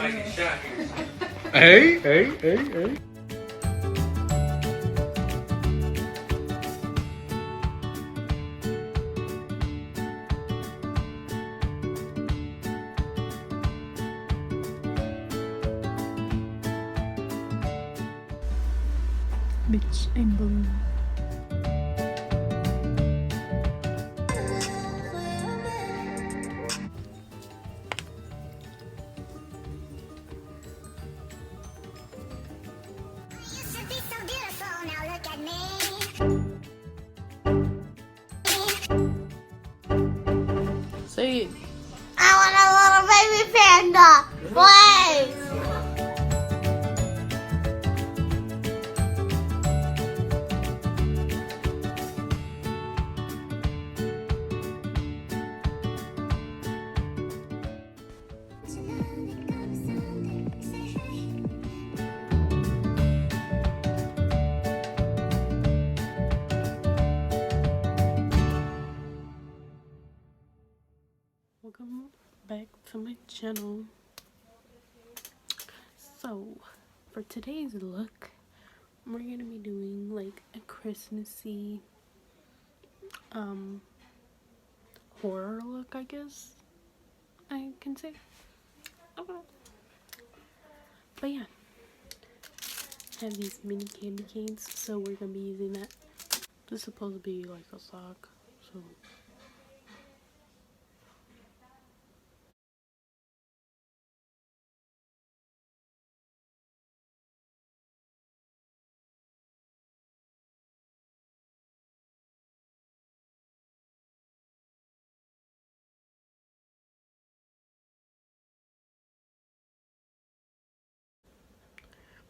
Hey. Bitch, I'm blue. Say it. I want a little baby panda, please. Welcome back to my channel. So, for today's look, we're gonna be doing like a Christmassy horror look, I guess I can say. I don't know. But yeah, I have these mini candy canes, so we're gonna be using that. This is supposed to be like a sock, so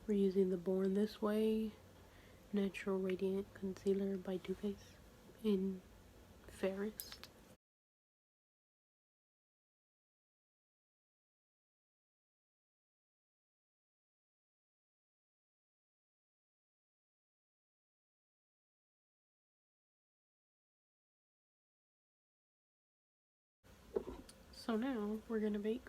we're using the Born This Way Natural Radiant Concealer by Too Faced in Fairest. So now we're gonna bake.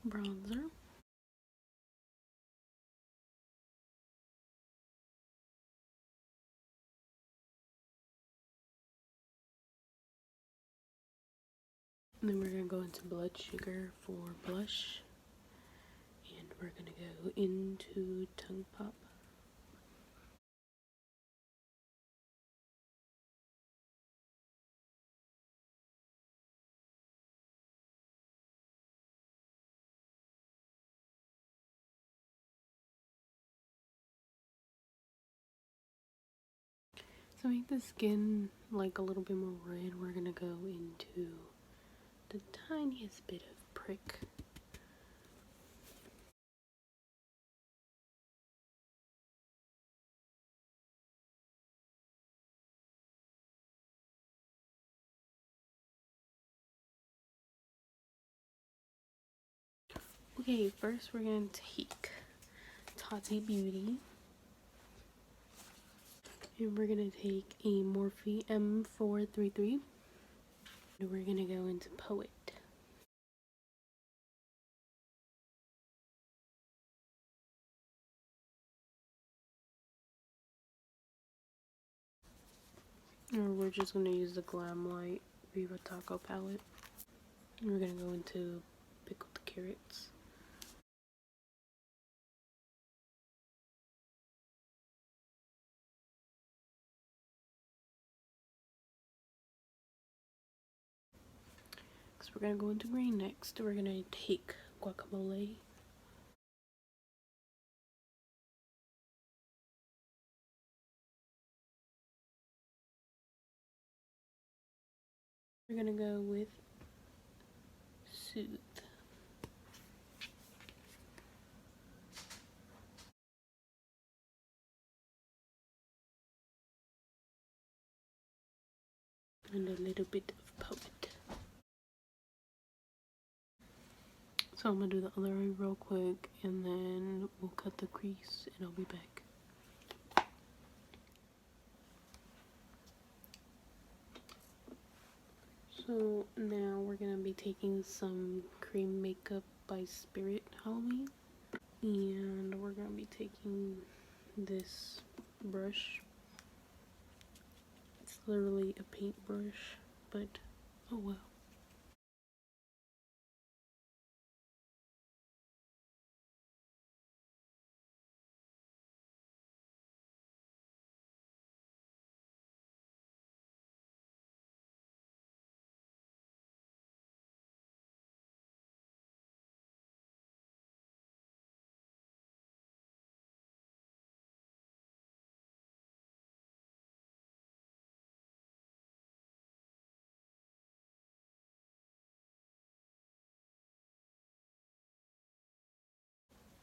Bronzer. And then we're gonna go into blood sugar for blush. And we're gonna go into tongue pop. To make the skin like a little bit more red, we're gonna go into the tiniest bit of prick. Okay, first we're gonna take Tati Beauty. And we're gonna take a Morphe M433. And we're gonna go into Poet. Or we're just gonna use the Glam Light Viva Taco palette. And we're gonna go into Pickled Carrots. Next, we're gonna go into green next. We're gonna take Guacamole. We're gonna go with Soothe. And a little bit of Poet. So I'm gonna do the other eye real quick and then we'll cut the crease and I'll be back. So now we're gonna be taking some cream makeup by Spirit Halloween. And we're gonna be taking this brush. It's literally a paintbrush, but oh well.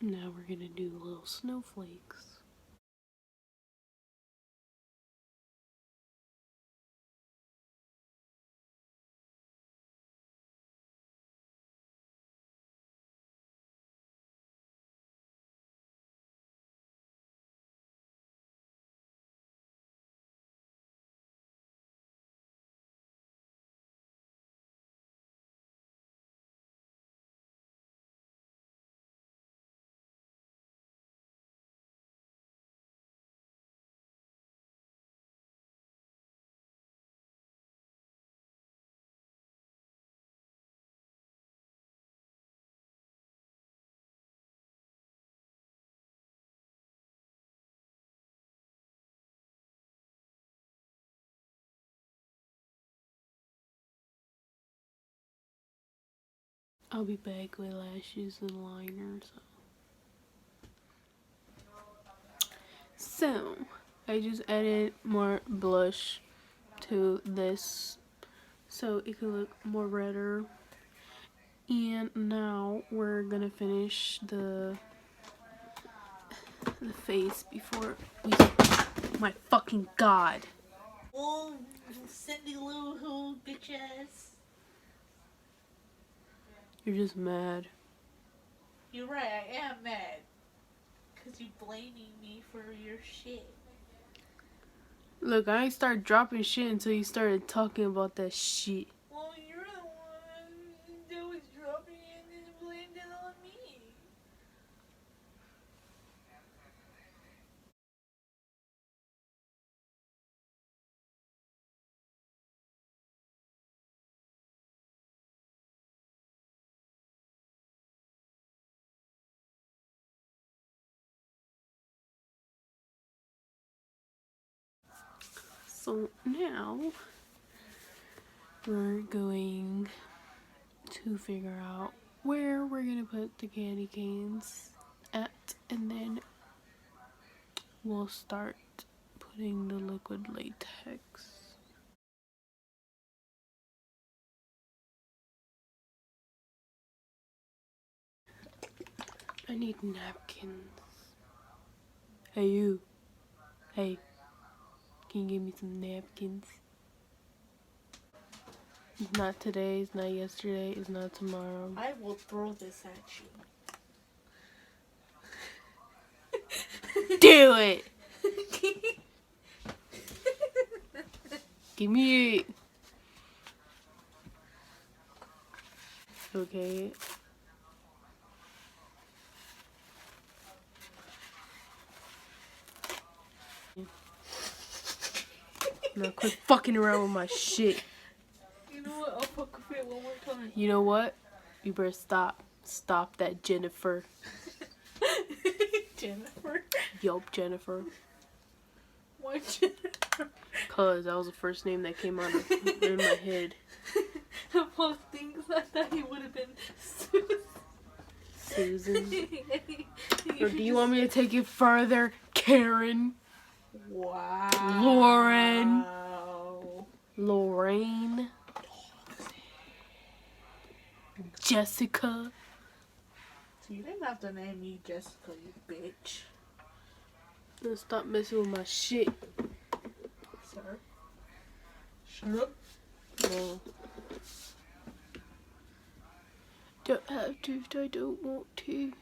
Now we're gonna do little snowflakes. I'll be back with lashes and liner. So I just added more blush to this so it could look more redder. And now we're gonna finish the face before we. My fucking god! Oh, Cindy Lou Who, bitches. You're just mad. You're right, I am mad. Because you're blaming me for your shit. Look, I ain't started dropping shit until you started talking about that shit. Well, you're the one that was dropping it and then blamed it on me. So now we're going to figure out where we're gonna put the candy canes at, and then we'll start putting the liquid latex. I need napkins. Hey you. Hey. Can you give me some napkins? It's not today, it's not yesterday, it's not tomorrow. I will throw this at you. Do it! Give me it. Okay. Now quit fucking around with my shit. You know what? I'll fuck with it one more time. You know what? You better stop. Stop that, Jennifer. Jennifer? Yup, Jennifer. Why Jennifer? Cause that was the first name that came out in my head. Of all things, I thought he would have been Susan. Susan. Or do you want me to take it further? Karen. Wow. Lauren. Lorraine. Jessica. So you didn't have to name me Jessica, you bitch. Now stop messing with my shit. Sir. Shut up. No. Don't have to if I don't want to.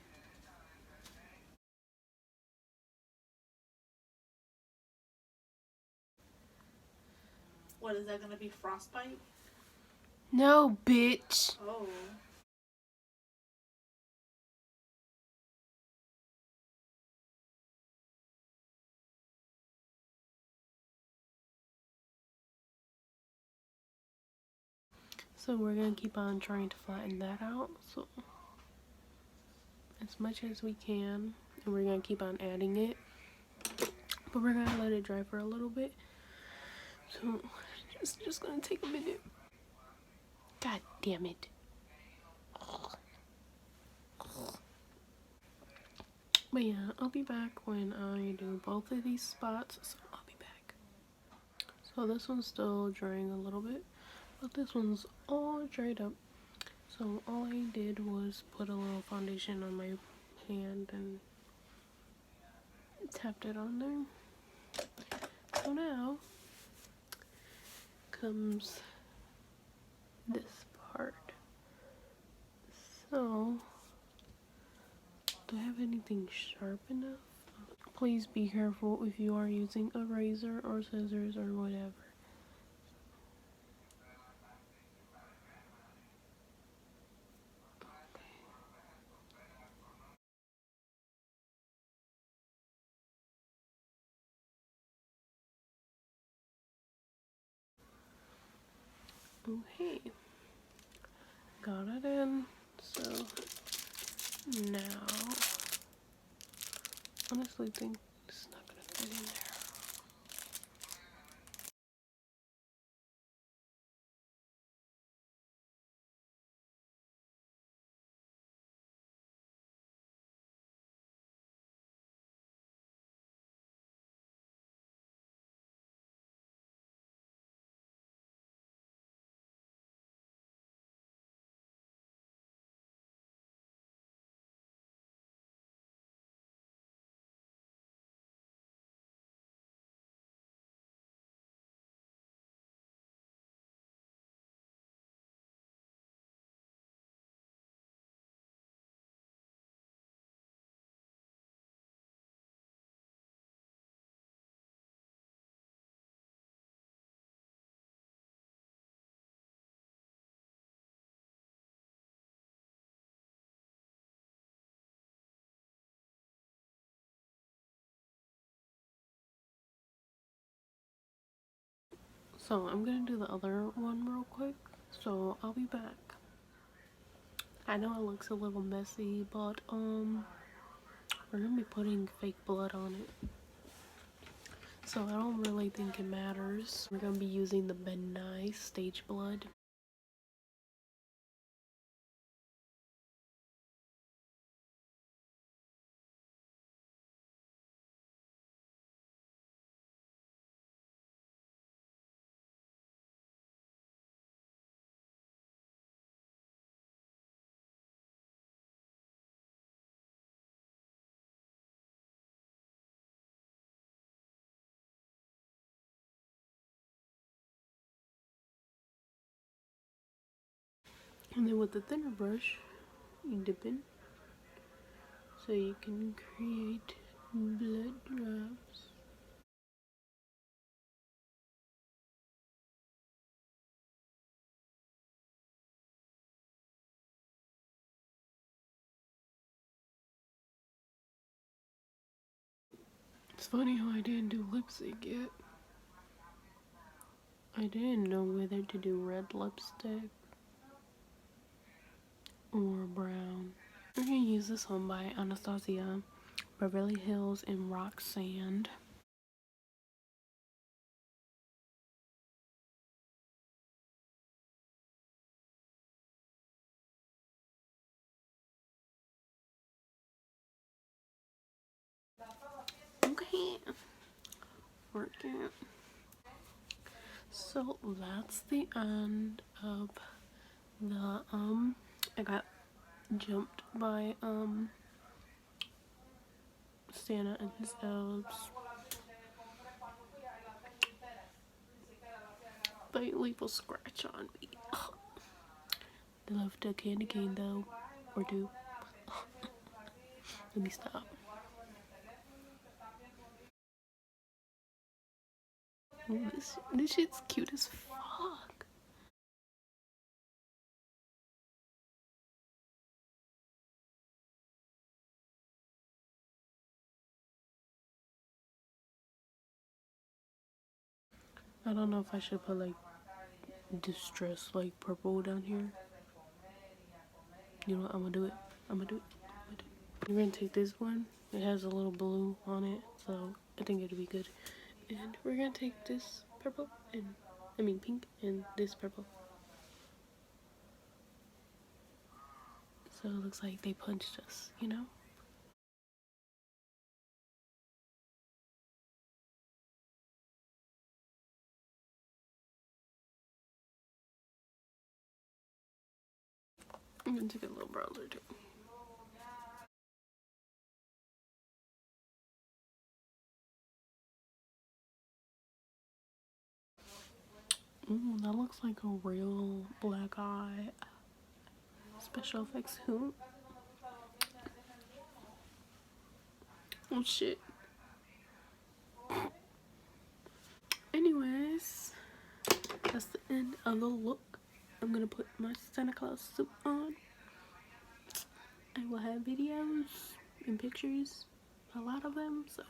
What is that gonna be? Frostbite? No, bitch. Oh. So we're gonna keep on trying to flatten that out. So as much as we can, and we're gonna keep on adding it, but we're gonna let it dry for a little bit. So it's just gonna take a minute. God damn it. But yeah, I'll be back when I do both of these spots. So I'll be back. So this one's still drying a little bit, but this one's all dried up. So all I did was put a little foundation on my hand and tapped it on there. So now comes this part. So, do I have anything sharp enough? Please be careful if you are using a razor or scissors or whatever. Okay, got it in. So now, honestly think it's not gonna fit in there. So I'm gonna do the other one real quick. So I'll be back. I know it looks a little messy, but we're gonna be putting fake blood on it. So I don't really think it matters. We're gonna be using the Ben Nye stage blood. And then with the thinner brush, you dip in so you can create blood drops. It's funny how I didn't do lipstick yet. I didn't know whether to do red lipstick or brown. We're gonna use this one by Anastasia, Beverly Hills, and Roxanne. Okay, working. So that's the end of the I got jumped by Santa and his elves. They leave a scratch on me. They love the candy cane though, or do. Let me stop. Ooh, this shit's cute as fuck. I don't know if I should put like distress like purple down here. You know what? I'm gonna do it. I'm gonna do it. We're gonna take this one. It has a little blue on it, so I think it'll be good. And we're gonna take this purple and pink and this purple. So it looks like they punched us, you know? I'm gonna take a little bronzer too. Ooh, that looks like a real black eye. Special effects who? Oh shit. Anyways, that's the end of the look. I'm gonna put my Santa Claus suit on. I will have videos and pictures, a lot of them, so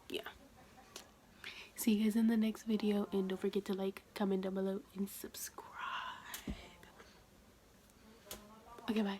yeah. See you guys in the next video, and don't forget to like, comment down below, and subscribe. Okay, bye.